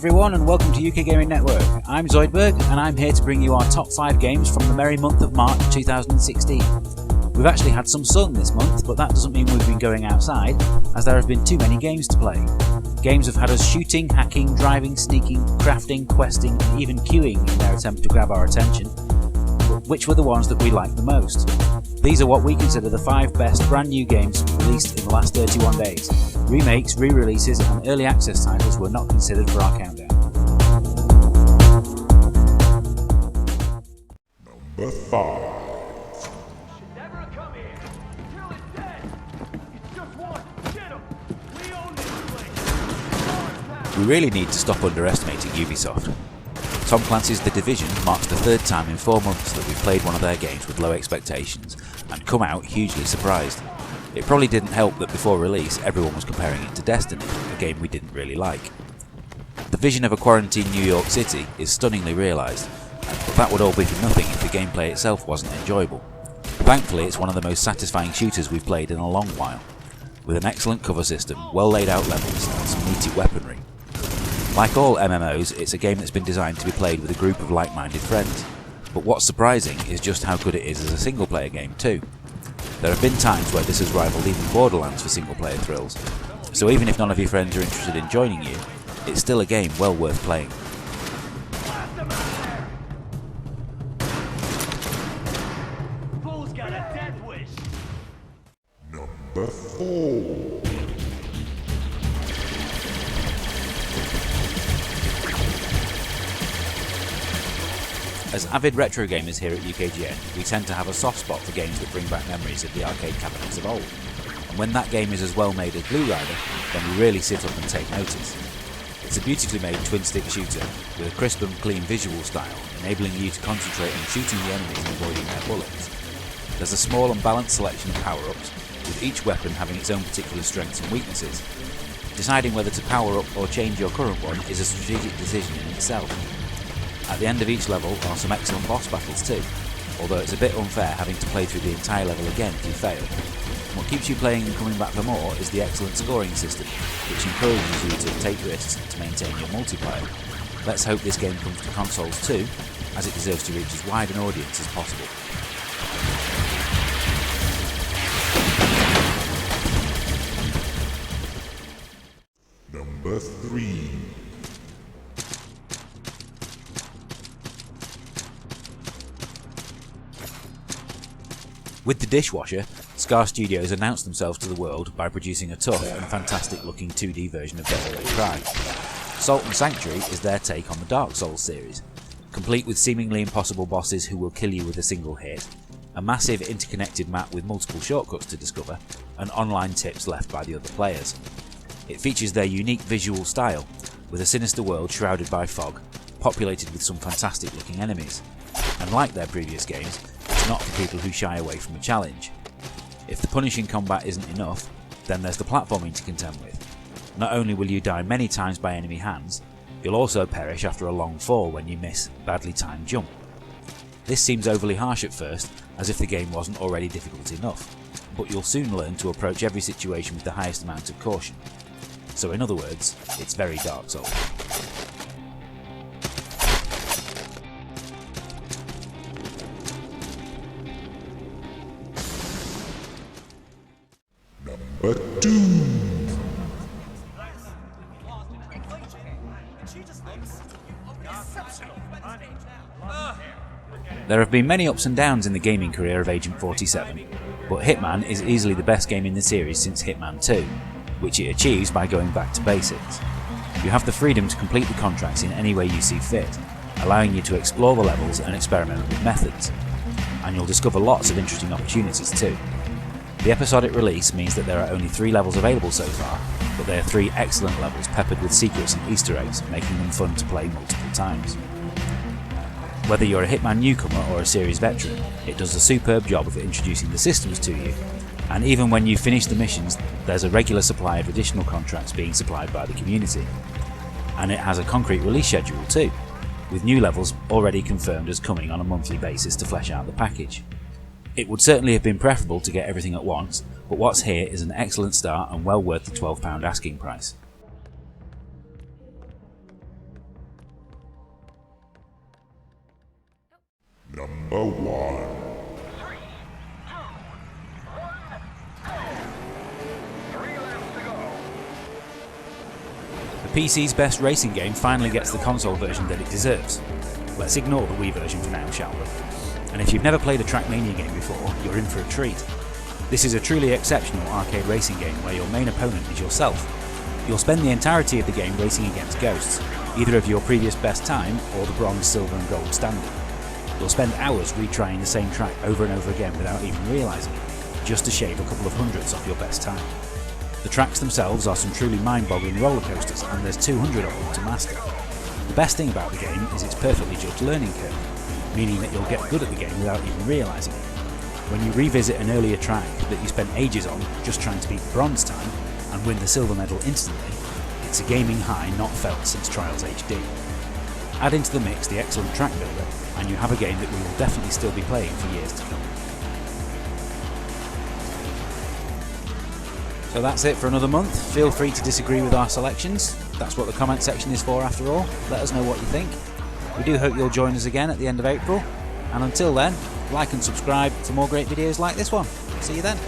everyone and welcome to UKGN Network. I'm Zoidberg and I'm here to bring you our top 5 games from the merry month of March 2016. We've actually had some sun this month, but that doesn't mean we've been going outside, as there have been too many games to play. Games have had us shooting, hacking, driving, sneaking, crafting, questing and even queuing in their attempt to grab our attention. But which were the ones that we liked the most? These are what we consider the 5 best brand new games released in the last 31 days. Remakes, re-releases and early access titles were not considered for our countdown. Number 5. We really need to stop underestimating Ubisoft. Tom Clancy's The Division marks the 3rd time in 4 months that we've played one of their games with low expectations and come out hugely surprised. It probably didn't help that before release everyone was comparing it to Destiny, a game we didn't really like. The vision of a quarantined New York City is stunningly realised, but that would all be for nothing if the gameplay itself wasn't enjoyable. Thankfully it's one of the most satisfying shooters we've played in a long while, with an excellent cover system, well laid out levels and some meaty weaponry. Like all MMOs, it's a game that's been designed to be played with a group of like-minded friends, but what's surprising is just how good it is as a single-player game too. There have been times where this has rivaled even Borderlands for single-player thrills, so even if none of your friends are interested in joining you, it's still a game well worth playing. Number 4. As avid retro gamers here at UKGN, we tend to have a soft spot for games that bring back memories of the arcade cabinets of old. And when that game is as well made as Blue Rider, then we really sit up and take notice. It's a beautifully made twin-stick shooter with a crisp and clean visual style, enabling you to concentrate on shooting the enemies and avoiding their bullets. There's a small and balanced selection of power-ups, with each weapon having its own particular strengths and weaknesses. Deciding whether to power up or change your current one is a strategic decision in itself. At the end of each level are some excellent boss battles too, although it's a bit unfair having to play through the entire level again if you fail. What keeps you playing and coming back for more is the excellent scoring system, which encourages you to take risks to maintain your multiplayer. Let's hope this game comes to consoles too, as it deserves to reach as wide an audience as possible. Number 3. With The Dishwasher, Scar Studios announced themselves to the world by producing a tough and fantastic looking 2D version of Devil May Cry. Salt and Sanctuary is their take on the Dark Souls series, complete with seemingly impossible bosses who will kill you with a single hit, a massive interconnected map with multiple shortcuts to discover, and online tips left by the other players. It features their unique visual style, with a sinister world shrouded by fog, populated with some fantastic looking enemies. And like their previous games, it's not for people who shy away from a challenge. If the punishing combat isn't enough, then there's the platforming to contend with. Not only will you die many times by enemy hands, you'll also perish after a long fall when you miss a badly timed jump. This seems overly harsh at first, as if the game wasn't already difficult enough, but you'll soon learn to approach every situation with the highest amount of caution. So in other words, it's very Dark Souls. Number 2. There have been many ups and downs in the gaming career of Agent 47, but Hitman is easily the best game in the series since Hitman 2, which it achieves by going back to basics. You have the freedom to complete the contracts in any way you see fit, allowing you to explore the levels and experiment with methods, and you'll discover lots of interesting opportunities too. The episodic release means that there are only 3 levels available so far, but they are 3 excellent levels peppered with secrets and Easter eggs, making them fun to play multiple times. Whether you're a Hitman newcomer or a series veteran, it does a superb job of introducing the systems to you, and even when you finish the missions, there's a regular supply of additional contracts being supplied by the community. And it has a concrete release schedule too, with new levels already confirmed as coming on a monthly basis to flesh out the package. It would certainly have been preferable to get everything at once, but what's here is an excellent start and well worth the £12 asking price. Number 1. The PC's best racing game finally gets the console version that it deserves. Let's ignore the Wii version for now, shall we? And if you've never played a Trackmania game before, you're in for a treat. This is a truly exceptional arcade racing game where your main opponent is yourself. You'll spend the entirety of the game racing against ghosts, either of your previous best time or the bronze, silver and gold standard. You'll spend hours retrying the same track over and over again without even realising it, just to shave a couple of hundredths off your best time. The tracks themselves are some truly mind-boggling roller coasters, and there's 200 of them to master. The best thing about the game is its perfectly judged learning curve, meaning that you'll get good at the game without even realising it. When you revisit an earlier track that you spent ages on just trying to beat the bronze time and win the silver medal instantly, it's a gaming high not felt since Trials HD. Add into the mix the excellent track builder, and you have a game that we will definitely still be playing for years to come. So that's it for another month. Feel free to disagree with our selections. That's what the comment section is for after all. Let us know what you think. We do hope you'll join us again at the end of April. And until then, like and subscribe for more great videos like this one. See you then.